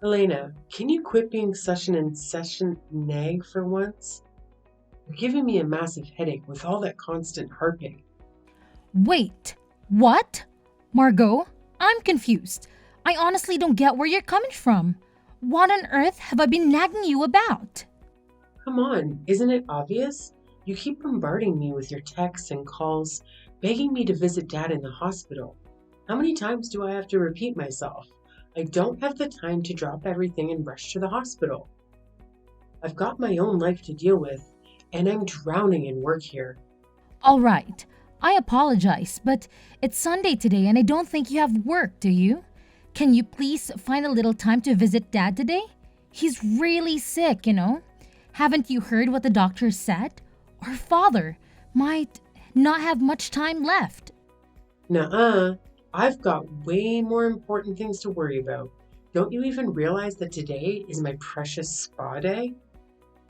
Elena, can you quit being such an incessant nag for once? You're giving me a massive headache with all that constant harping. Wait, what? Margot, I'm confused. I honestly don't get where you're coming from. What on earth have I been nagging you about? Come on, isn't it obvious? You keep bombarding me with your texts and calls, begging me to visit Dad in the hospital. How many times do I have to repeat myself? I don't have the time to drop everything and rush to the hospital. I've got my own life to deal with, and I'm drowning in work here. All right, I apologize, but it's Sunday today and I don't think you have work, do you? Can you please find a little time to visit Dad today? He's really sick. Haven't you heard what the doctor said? Our father might not have much time left. Nuh-uh. I've got way more important things to worry about. Don't you even realize that today is my precious spa day?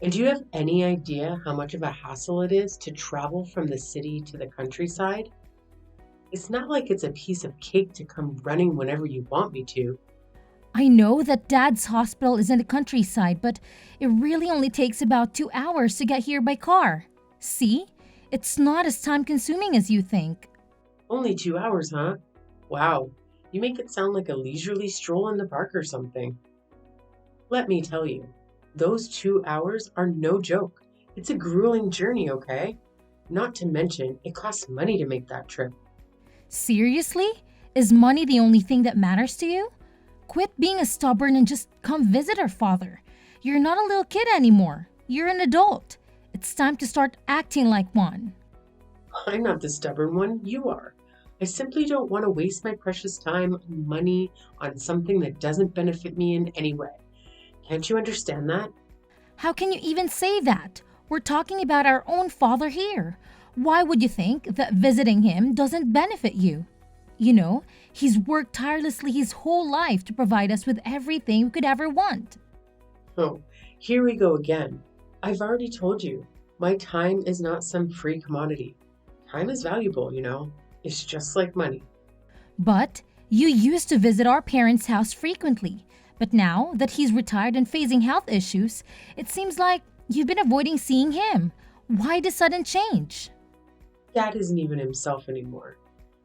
And do you have any idea how much of a hassle it is to travel from the city to the countryside? It's not like it's a piece of cake to come running whenever you want me to. I know that Dad's hospital is in the countryside, but it really only takes about 2 hours to get here by car. See? It's not as time consuming as you think. Only 2 hours, huh? Wow, you make it sound like a leisurely stroll in the park or something. Let me tell you, those 2 hours are no joke. It's a grueling journey, okay? Not to mention, it costs money to make that trip. Seriously? Is money the only thing that matters to you? Quit being a stubborn and just come visit our father. You're not a little kid anymore. You're an adult. It's time to start acting like one. I'm not the stubborn one, you are. I simply don't want to waste my precious time and money on something that doesn't benefit me in any way. Can't you understand that? How can you even say that? We're talking about our own father here. Why would you think that visiting him doesn't benefit you? He's worked tirelessly his whole life to provide us with everything we could ever want. Oh, here we go again. I've already told you, my time is not some free commodity. Time is valuable. It's just like money. But you used to visit our parents' house frequently. But now that he's retired and facing health issues, it seems like you've been avoiding seeing him. Why the sudden change? Dad isn't even himself anymore.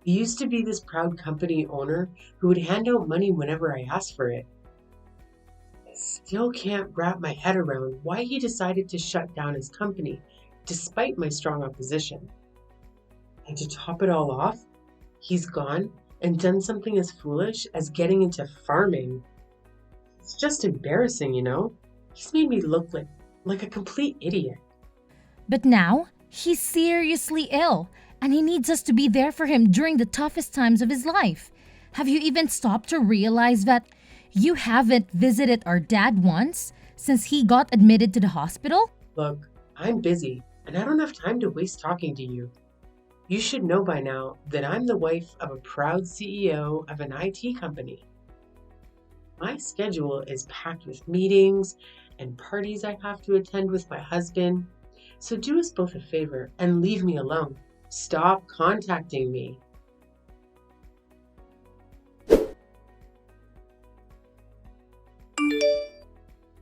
He used to be this proud company owner who would hand out money whenever I asked for it. I still can't wrap my head around why he decided to shut down his company, despite my strong opposition. And to top it all off, he's gone and done something as foolish as getting into farming. It's just embarrassing. He's made me look like a complete idiot. But now, he's seriously ill, and he needs us to be there for him during the toughest times of his life. Have you even stopped to realize that you haven't visited our dad once since he got admitted to the hospital? Look, I'm busy, and I don't have time to waste talking to you. You should know by now that I'm the wife of a proud CEO of an IT company. My schedule is packed with meetings and parties I have to attend with my husband. So do us both a favor and leave me alone. Stop contacting me.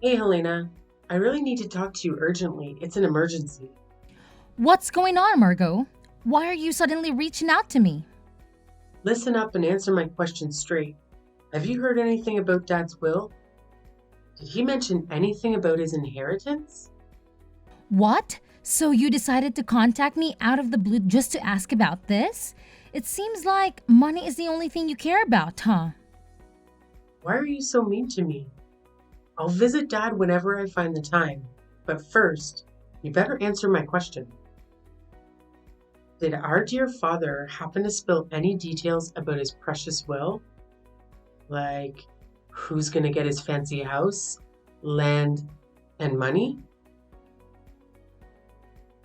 Hey, Helena. I really need to talk to you urgently. It's an emergency. What's going on, Margot? Why are you suddenly reaching out to me? Listen up and answer my question straight. Have you heard anything about Dad's will? Did he mention anything about his inheritance? What? So you decided to contact me out of the blue just to ask about this? It seems like money is the only thing you care about, huh? Why are you so mean to me? I'll visit Dad whenever I find the time. But first, you better answer my question. Did our dear father happen to spill any details about his precious will? Like, who's going to get his fancy house, land, and money?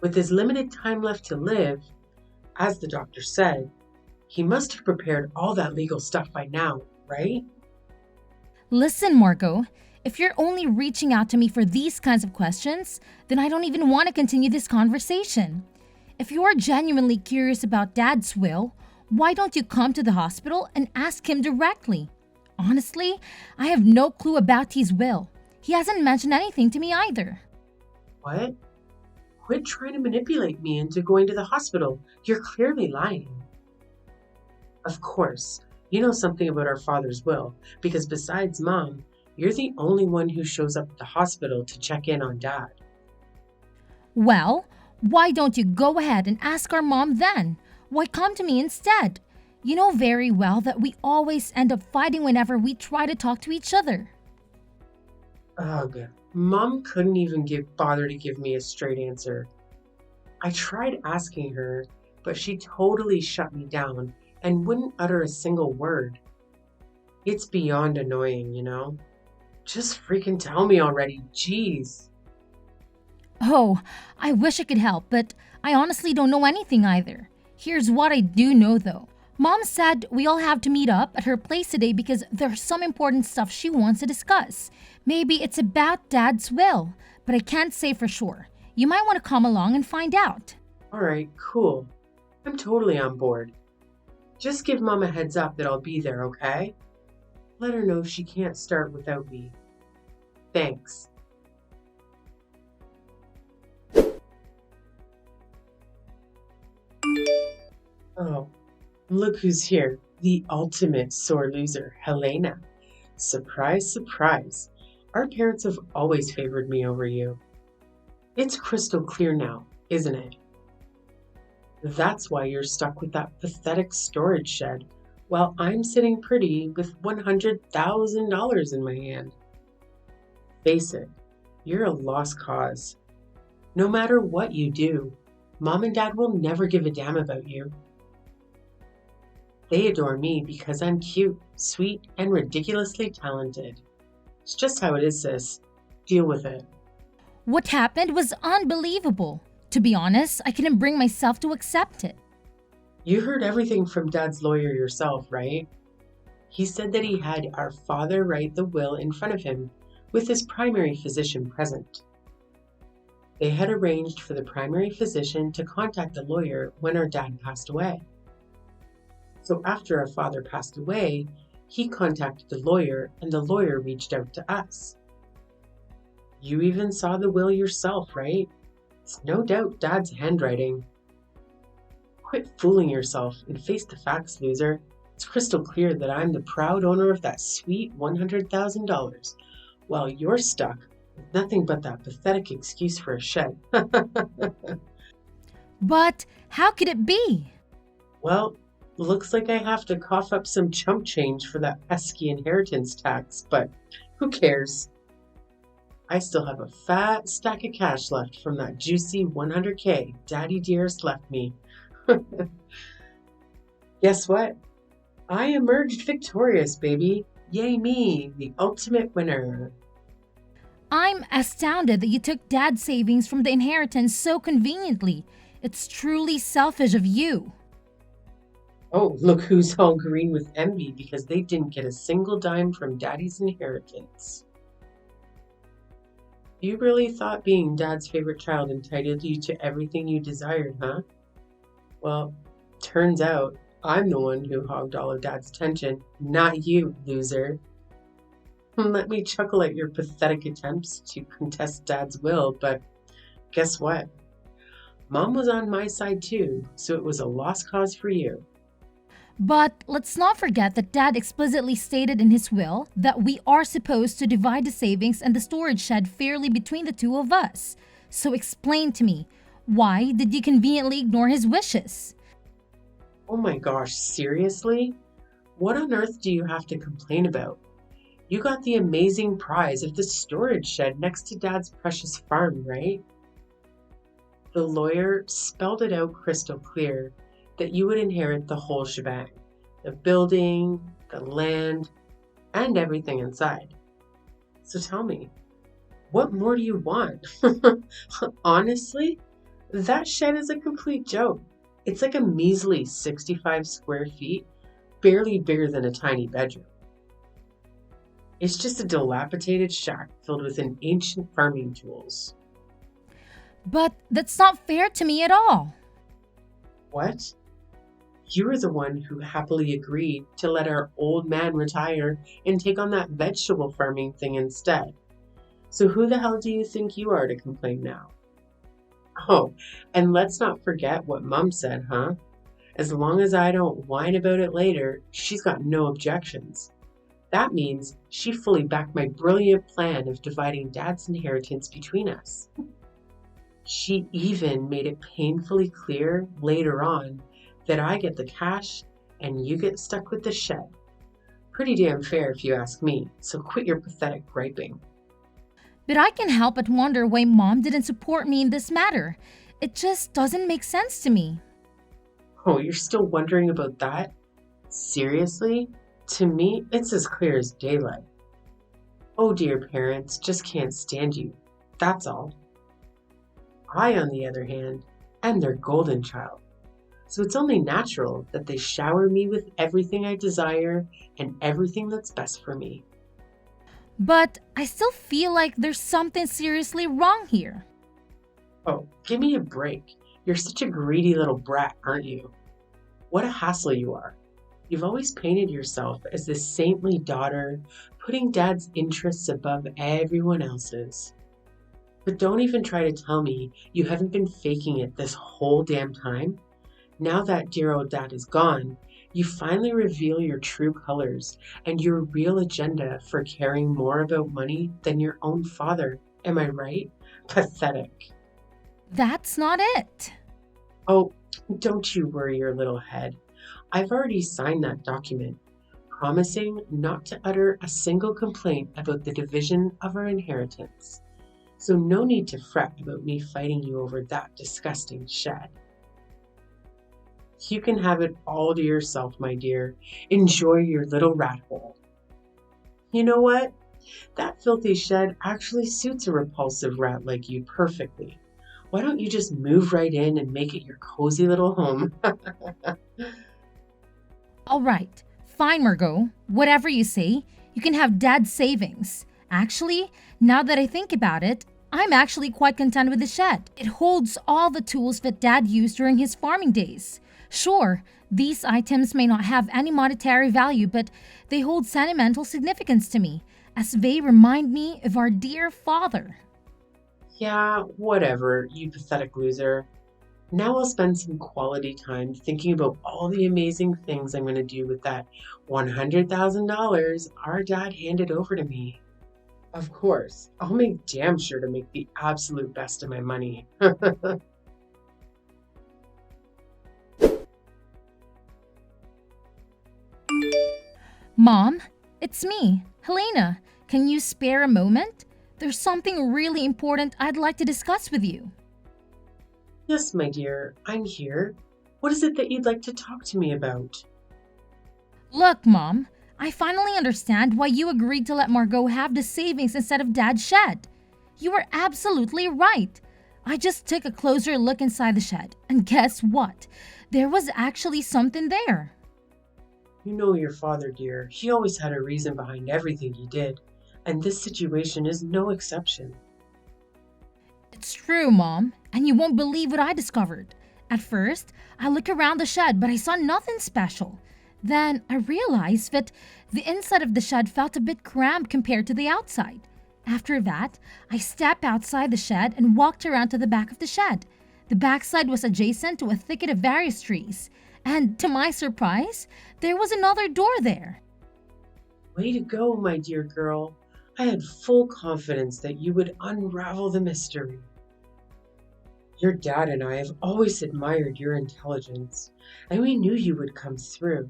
With his limited time left to live, as the doctor said, he must have prepared all that legal stuff by now, right? Listen, Margot, if you're only reaching out to me for these kinds of questions, then I don't even want to continue this conversation. If you're genuinely curious about Dad's will, why don't you come to the hospital and ask him directly? Honestly, I have no clue about his will. He hasn't mentioned anything to me either. What? Quit trying to manipulate me into going to the hospital. You're clearly lying. Of course, you know something about our father's will, because besides Mom, you're the only one who shows up at the hospital to check in on Dad. Well, why don't you go ahead and ask our mom then? Why come to me instead? You know very well that we always end up fighting whenever we try to talk to each other. Ugh, Mom couldn't even bother to give me a straight answer. I tried asking her, but she totally shut me down and wouldn't utter a single word. It's beyond annoying, you know? Just freaking tell me already, jeez. Oh, I wish I could help, but I honestly don't know anything either. Here's what I do know though. Mom said we all have to meet up at her place today because there's some important stuff she wants to discuss. Maybe it's about Dad's will, but I can't say for sure. You might want to come along and find out. Alright, cool. I'm totally on board. Just give Mom a heads up that I'll be there, okay? Let her know she can't start without me. Thanks. Oh, look who's here. The ultimate sore loser, Helena. Surprise, surprise. Our parents have always favored me over you. It's crystal clear now, isn't it? That's why you're stuck with that pathetic storage shed while I'm sitting pretty with $100,000 in my hand. Face it, you're a lost cause. No matter what you do, Mom and Dad will never give a damn about you. They adore me because I'm cute, sweet, and ridiculously talented. It's just how it is, sis. Deal with it. What happened was unbelievable. To be honest, I couldn't bring myself to accept it. You heard everything from Dad's lawyer yourself, right? He said that he had our father write the will in front of him, with his primary physician present. They had arranged for the primary physician to contact the lawyer when our dad passed away. So after our father passed away, he contacted the lawyer and the lawyer reached out to us. You even saw the will yourself, right? It's no doubt Dad's handwriting. Quit fooling yourself and face the facts, loser. It's crystal clear that I'm the proud owner of that sweet $100,000, while you're stuck with nothing but that pathetic excuse for a shed. But how could it be? Well, looks like I have to cough up some chump change for that pesky inheritance tax, but who cares? I still have a fat stack of cash left from that juicy 100K Daddy Dearest left me. Guess what? I emerged victorious, baby. Yay me, the ultimate winner. I'm astounded that you took Dad's savings from the inheritance so conveniently. It's truly selfish of you. Oh, look who's all green with envy because they didn't get a single dime from Daddy's inheritance. You really thought being Dad's favorite child entitled you to everything you desired, huh? Well, turns out I'm the one who hogged all of Dad's attention, not you, loser. Let me chuckle at your pathetic attempts to contest Dad's will, but guess what? Mom was on my side too, so it was a lost cause for you. But let's not forget that Dad explicitly stated in his will that we are supposed to divide the savings and the storage shed fairly between the two of us. So explain to me, why did you conveniently ignore his wishes? Oh my gosh, seriously? What on earth do you have to complain about? You got the amazing prize of the storage shed next to Dad's precious farm, right? The lawyer spelled it out crystal clear that you would inherit the whole shebang, the building, the land, and everything inside. So tell me, what more do you want? Honestly, that shed is a complete joke. It's like a measly 65 square feet, barely bigger than a tiny bedroom. It's just a dilapidated shack filled with an ancient farming tools. But that's not fair to me at all. What? You were the one who happily agreed to let our old man retire and take on that vegetable farming thing instead. So who the hell do you think you are to complain now? Oh, and let's not forget what Mum said, huh? As long as I don't whine about it later, she's got no objections. That means she fully backed my brilliant plan of dividing Dad's inheritance between us. She even made it painfully clear later on that I get the cash and you get stuck with the shed. Pretty damn fair if you ask me, so quit your pathetic griping. But I can help but wonder why Mom didn't support me in this matter. It just doesn't make sense to me. Oh, you're still wondering about that? Seriously? To me, it's as clear as daylight. Oh dear, parents just can't stand you. That's all. I, on the other hand, am their golden child. So it's only natural that they shower me with everything I desire and everything that's best for me. But I still feel like there's something seriously wrong here. Oh, give me a break. You're such a greedy little brat, aren't you? What a hassle you are. You've always painted yourself as this saintly daughter, putting Dad's interests above everyone else's. But don't even try to tell me you haven't been faking it this whole damn time. Now that dear old Dad is gone, you finally reveal your true colors and your real agenda for caring more about money than your own father. Am I right? Pathetic. That's not it. Oh, don't you worry your little head. I've already signed that document, promising not to utter a single complaint about the division of our inheritance. So no need to fret about me fighting you over that disgusting shed. You can have it all to yourself, my dear. Enjoy your little rat hole. You know what? That filthy shed actually suits a repulsive rat like you perfectly. Why don't you just move right in and make it your cozy little home? All right, fine, Margot. Whatever you say, you can have Dad's savings. Actually, now that I think about it, I'm actually quite content with the shed. It holds all the tools that Dad used during his farming days. Sure, these items may not have any monetary value, but they hold sentimental significance to me, as they remind me of our dear father. Yeah, whatever, you pathetic loser. Now I'll spend some quality time thinking about all the amazing things I'm going to do with that $100,000 our dad handed over to me. Of course, I'll make damn sure to make the absolute best of my money. Mom, it's me, Helena. Can you spare a moment? There's something really important I'd like to discuss with you. Yes, my dear, I'm here. What is it that you'd like to talk to me about? Look, Mom, I finally understand why you agreed to let Margot have the savings instead of Dad's shed. You were absolutely right. I just took a closer look inside the shed, and guess what? There was actually something there. You know your father, dear. He always had a reason behind everything he did, and this situation is no exception. It's true, Mom, and you won't believe what I discovered. At first, I looked around the shed, but I saw nothing special. Then I realized that the inside of the shed felt a bit cramped compared to the outside. After that, I stepped outside the shed and walked around to the back of the shed. The backside was adjacent to a thicket of various trees, and to my surprise, there was another door there. Way to go, my dear girl. I had full confidence that you would unravel the mystery. Your dad and I have always admired your intelligence, and we knew you would come through.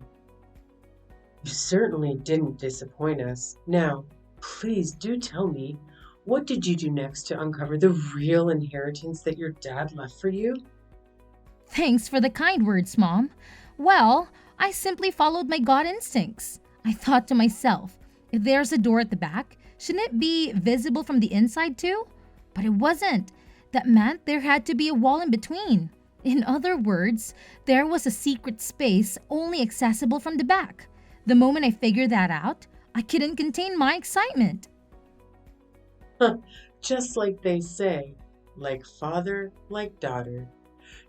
You certainly didn't disappoint us. Now, please do tell me, what did you do next to uncover the real inheritance that your dad left for you? Thanks for the kind words, Mom. Well, I simply followed my gut instincts. I thought to myself, if there's a door at the back, shouldn't it be visible from the inside too? But it wasn't. That meant there had to be a wall in between. In other words, there was a secret space only accessible from the back. The moment I figured that out, I couldn't contain my excitement. Just like they say, like father, like daughter.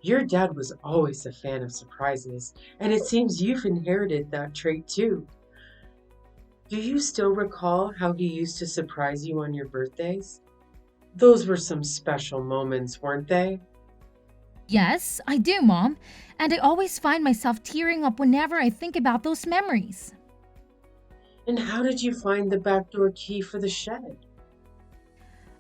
Your dad was always a fan of surprises, and it seems you've inherited that trait too. Do you still recall how he used to surprise you on your birthdays? Those were some special moments, weren't they? Yes, I do, Mom, and I always find myself tearing up whenever I think about those memories. And how did you find the back door key for the shed?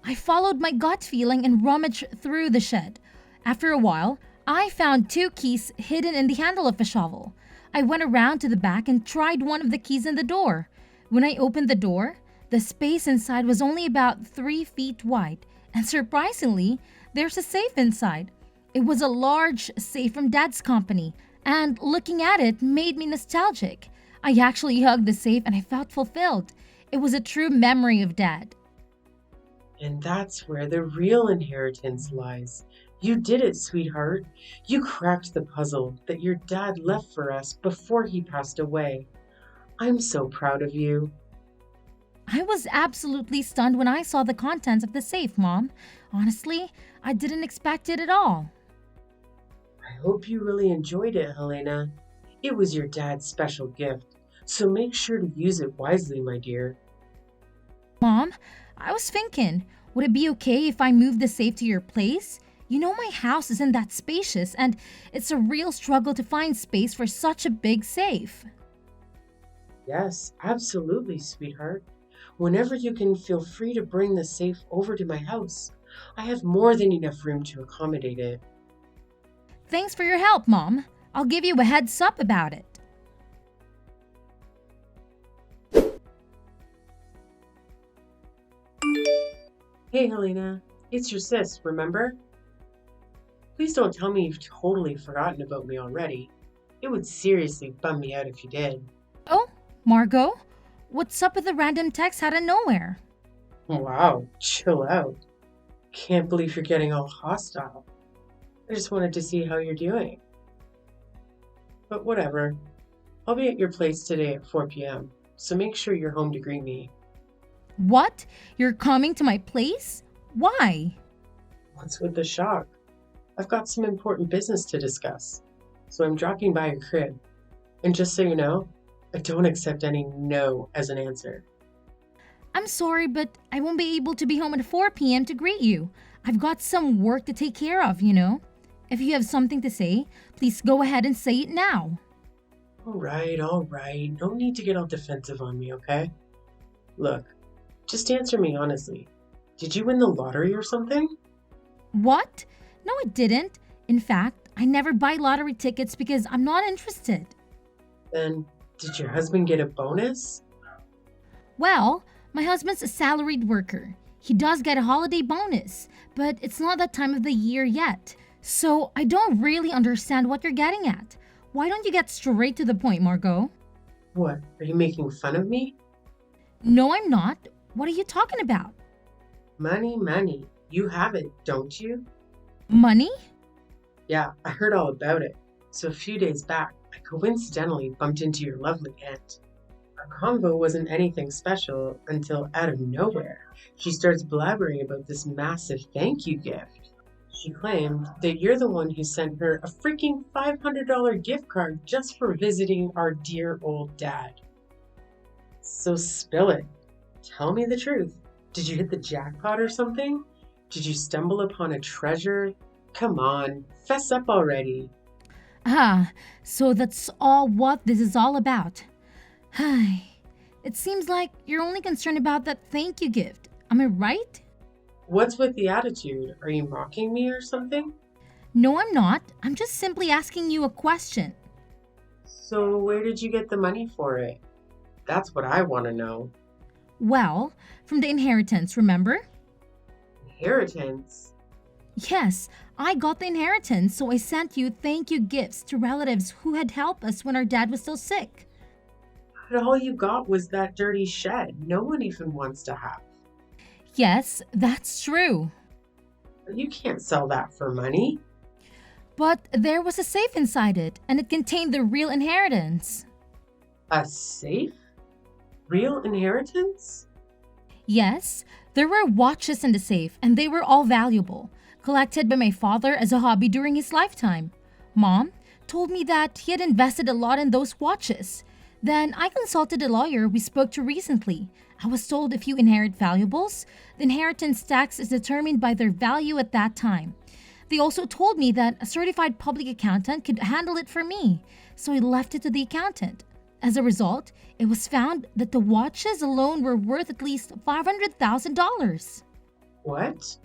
I followed my gut feeling and rummaged through the shed. After a while, I found two keys hidden in the handle of a shovel. I went around to the back and tried one of the keys in the door. When I opened the door, the space inside was only about 3 feet wide, and surprisingly, there's a safe inside. It was a large safe from Dad's company, and looking at it made me nostalgic. I actually hugged the safe and I felt fulfilled. It was a true memory of Dad. And that's where the real inheritance lies. You did it, sweetheart. You cracked the puzzle that your dad left for us before he passed away. I'm so proud of you. I was absolutely stunned when I saw the contents of the safe, Mom. Honestly, I didn't expect it at all. I hope you really enjoyed it, Helena. It was your dad's special gift, so make sure to use it wisely, my dear. Mom, I was thinking, would it be okay if I moved the safe to your place? You know, my house isn't that spacious, and it's a real struggle to find space for such a big safe. Yes, absolutely, sweetheart. Whenever you can, feel free to bring the safe over to my house. I have more than enough room to accommodate it. Thanks for your help, Mom. I'll give you a heads up about it. Hey, Helena, it's your sis, remember? Please don't tell me you've totally forgotten about me already. It would seriously bum me out if you did. Oh, Margo? What's up with the random text out of nowhere? Wow, chill out. Can't believe you're getting all hostile. I just wanted to see how you're doing. But whatever. I'll be at your place today at 4 p.m., so make sure you're home to greet me. What? You're coming to my place? Why? What's with the shock? I've got some important business to discuss, so I'm dropping by your crib. And just so you know, I don't accept any no as an answer. I'm sorry, but I won't be able to be home at 4 p.m. to greet you. I've got some work to take care of, you know. If you have something to say, please go ahead and say it now. All right. No need to get all defensive on me, okay? Look, just answer me honestly. Did you win the lottery or something? What? No, I didn't. In fact, I never buy lottery tickets because I'm not interested. Then, did your husband get a bonus? Well, my husband's a salaried worker. He does get a holiday bonus, but it's not that time of the year yet. So I don't really understand what you're getting at. Why don't you get straight to the point, Margot? What, are you making fun of me? No, I'm not. What are you talking about? Money, money. You have it, don't you? Money? Yeah, I heard all about it. So a few days back, I coincidentally bumped into your lovely aunt. Our convo wasn't anything special until out of nowhere, she starts blabbering about this massive thank you gift. She claimed that you're the one who sent her a freaking $500 gift card just for visiting our dear old dad. So spill it. Tell me the truth. Did you hit the jackpot or something? Did you stumble upon a treasure? Come on, fess up already. Ah, so that's all what this is all about. It seems like you're only concerned about that thank you gift. Am I right? What's with the attitude? Are you mocking me or something? No, I'm not. I'm just simply asking you a question. So where did you get the money for it? That's what I want to know. Well, from the inheritance, remember? Inheritance? Yes, I got the inheritance, so I sent you thank you gifts to relatives who had helped us when our dad was still sick. But all you got was that dirty shed no one even wants to have. Yes, that's true. But you can't sell that for money. But there was a safe inside it, and it contained the real inheritance. A safe? Real inheritance? Yes, there were watches in the safe, and they were all valuable. collected by my father as a hobby during his lifetime. Mom told me that he had invested a lot in those watches. Then I consulted a lawyer we spoke to recently. I was told if you inherit valuables, the inheritance tax is determined by their value at that time. They also told me that a certified public accountant could handle it for me, so I left it to the accountant. As a result, it was found that the watches alone were worth at least $500,000. What?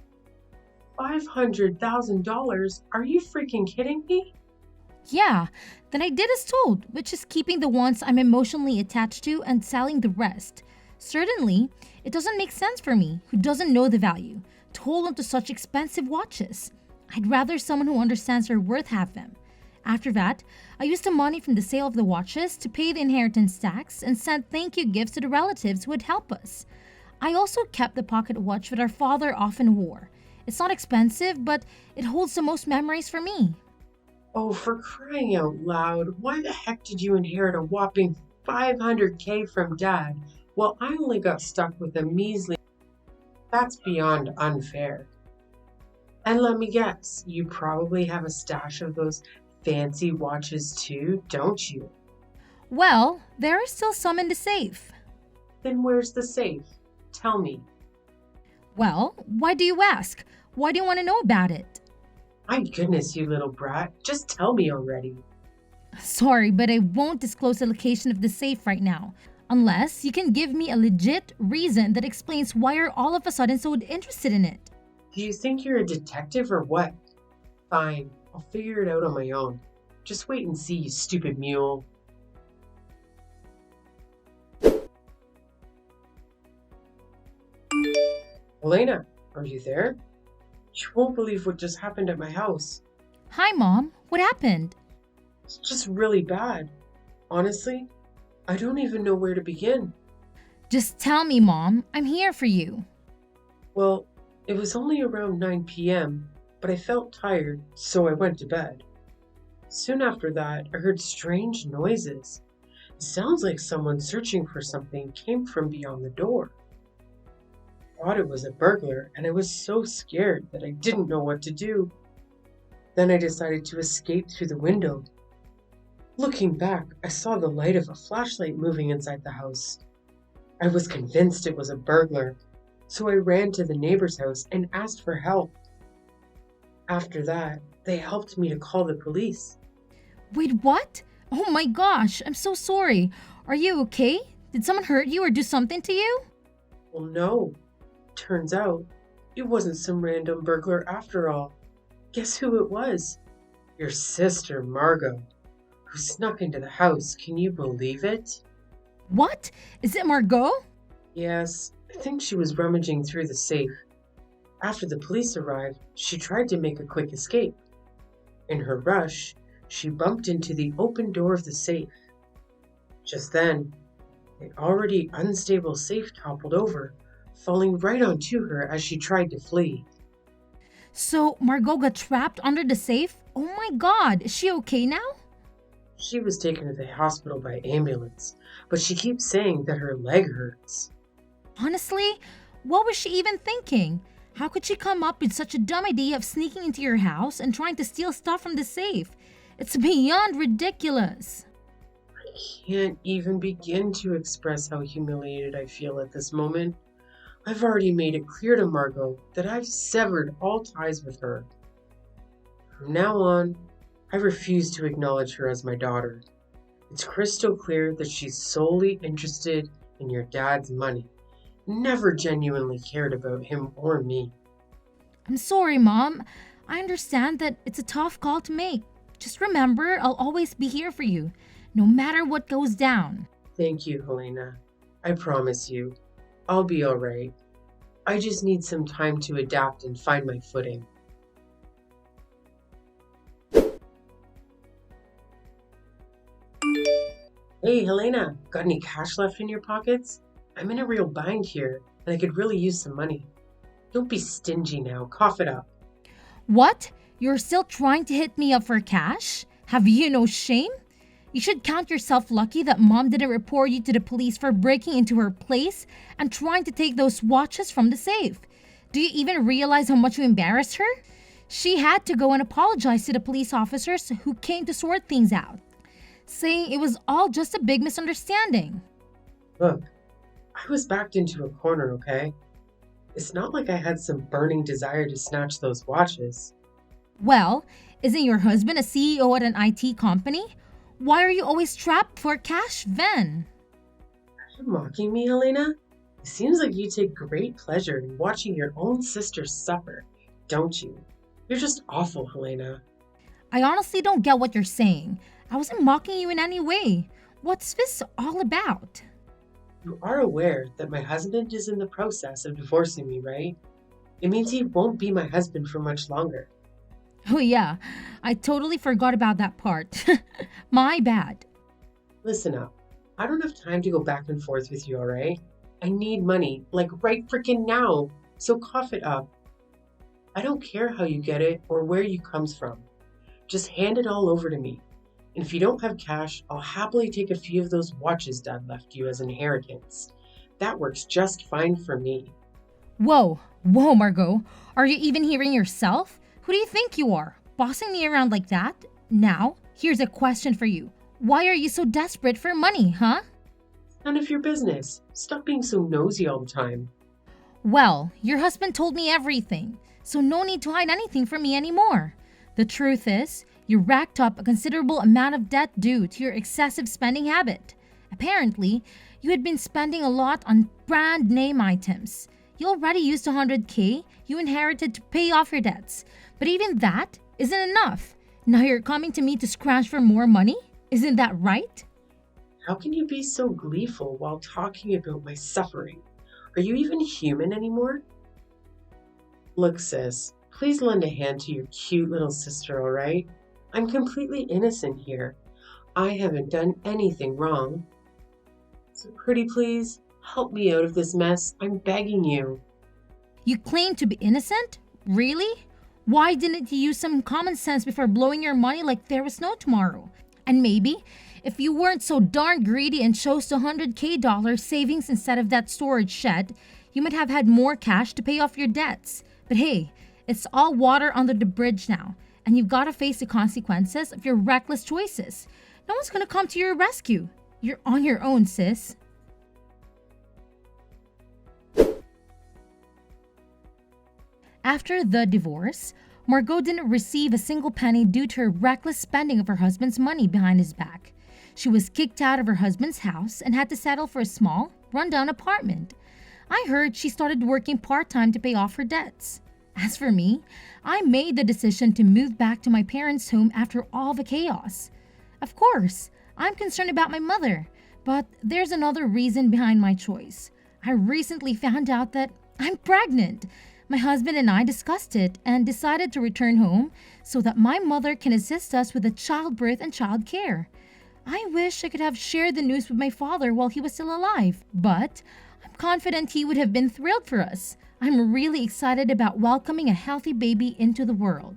$500,000? Are you freaking kidding me? Yeah, then I did as told, which is keeping the ones I'm emotionally attached to and selling the rest. Certainly, it doesn't make sense for me, who doesn't know the value, to hold on to such expensive watches. I'd rather someone who understands their worth have them. After that, I used the money from the sale of the watches to pay the inheritance tax and sent thank you gifts to the relatives who would help us. I also kept the pocket watch that our father often wore. It's not expensive, but it holds the most memories for me. Oh, for crying out loud, why the heck did you inherit a whopping 500K from Dad while I only got stuck with a measly? That's beyond unfair. And let me guess, you probably have a stash of those fancy watches too, don't you? Well, there are still some in the safe. Then where's the safe? Tell me. Well, why do you ask? Why do you want to know about it? My goodness, you little brat, just tell me already. Sorry, but I won't disclose the location of the safe right now. Unless you can give me a legit reason that explains why you're all of a sudden so interested in it. Do you think you're a detective or what? Fine, I'll figure it out on my own. Just wait and see, you stupid mule. Elena, are you there? You won't believe what just happened at my house. Hi, Mom. What happened? It's just really bad. Honestly, I don't even know where to begin. Just tell me, Mom. I'm here for you. Well, it was only around 9 p.m., but I felt tired, so I went to bed. Soon after that, I heard strange noises. It sounds like someone searching for something came from beyond the door. I thought it was a burglar, and I was so scared that I didn't know what to do. Then I decided to escape through the window. Looking back, I saw the light of a flashlight moving inside the house. I was convinced it was a burglar, so I ran to the neighbor's house and asked for help. After that, they helped me to call the police. Wait, what? Oh my gosh, I'm so sorry. Are you okay? Did someone hurt you or do something to you? Well, no. Turns out, it wasn't some random burglar after all. Guess who it was? Your sister, Margo, who snuck into the house. Can you believe it? What? Is it Margot? Yes, I think she was rummaging through the safe. After the police arrived, she tried to make a quick escape. In her rush, she bumped into the open door of the safe. Just then, the already unstable safe toppled over, falling right onto her as she tried to flee. So Margot got trapped under the safe? Oh my god, is she okay now? She was taken to the hospital by ambulance, but she keeps saying that her leg hurts. Honestly, what was she even thinking? How could she come up with such a dumb idea of sneaking into your house and trying to steal stuff from the safe? It's beyond ridiculous. I can't even begin to express how humiliated I feel at this moment. I've already made it clear to Margot that I've severed all ties with her. From now on, I refuse to acknowledge her as my daughter. It's crystal clear that she's solely interested in your dad's money, never genuinely cared about him or me. I'm sorry, Mom. I understand that it's a tough call to make. Just remember, I'll always be here for you, no matter what goes down. Thank you, Helena. I promise you, I'll be all right. I just need some time to adapt and find my footing. Hey, Helena, got any cash left in your pockets? I'm in a real bind here, and I could really use some money. Don't be stingy now, cough it up. What? You're still trying to hit me up for cash? Have you no shame? You should count yourself lucky that Mom didn't report you to the police for breaking into her place and trying to take those watches from the safe. Do you even realize how much you embarrassed her? She had to go and apologize to the police officers who came to sort things out, saying it was all just a big misunderstanding. Look, I was backed into a corner, okay? It's not like I had some burning desire to snatch those watches. Well, isn't your husband a CEO at an IT company? Why are you always trapped for cash then? Are you mocking me, Helena? It seems like you take great pleasure in watching your own sister suffer, don't you? You're just awful, Helena. I honestly don't get what you're saying. I wasn't mocking you in any way. What's this all about? You are aware that my husband is in the process of divorcing me, right? It means he won't be my husband for much longer. Oh, yeah, I totally forgot about that part. My bad. Listen up. I don't have time to go back and forth with you, alright? I need money, like right frickin' now. So cough it up. I don't care how you get it or where you comes from. Just hand it all over to me. And if you don't have cash, I'll happily take a few of those watches Dad left you as inheritance. That works just fine for me. Whoa, Margot. Are you even hearing yourself? Who do you think you are? Bossing me around like that? Now, here's a question for you. Why are you so desperate for money, huh? None of your business. Stop being so nosy all the time. Well, your husband told me everything, so no need to hide anything from me anymore. The truth is, you racked up a considerable amount of debt due to your excessive spending habit. Apparently, you had been spending a lot on brand name items. You already used 100K you inherited to pay off your debts, but even that isn't enough. Now you're coming to me to scratch for more money? Isn't that right? How can you be so gleeful while talking about my suffering? Are you even human anymore? Look, sis, please lend a hand to your cute little sister, alright? I'm completely innocent here. I haven't done anything wrong. So pretty please, help me out of this mess. I'm begging you. You claim to be innocent? Really? Why didn't you use some common sense before blowing your money like there was no tomorrow? And maybe, if you weren't so darn greedy and chose the 100K dollars savings instead of that storage shed, you might have had more cash to pay off your debts. But hey, it's all water under the bridge now, and you've got to face the consequences of your reckless choices. No one's gonna come to your rescue. You're on your own, sis. After the divorce, Margot didn't receive a single penny due to her reckless spending of her husband's money behind his back. She was kicked out of her husband's house and had to settle for a small, rundown apartment. I heard she started working part-time to pay off her debts. As for me, I made the decision to move back to my parents' home after all the chaos. Of course, I'm concerned about my mother, but there's another reason behind my choice. I recently found out that I'm pregnant. My husband and I discussed it and decided to return home so that my mother can assist us with the childbirth and childcare. I wish I could have shared the news with my father while he was still alive, but I'm confident he would have been thrilled for us. I'm really excited about welcoming a healthy baby into the world.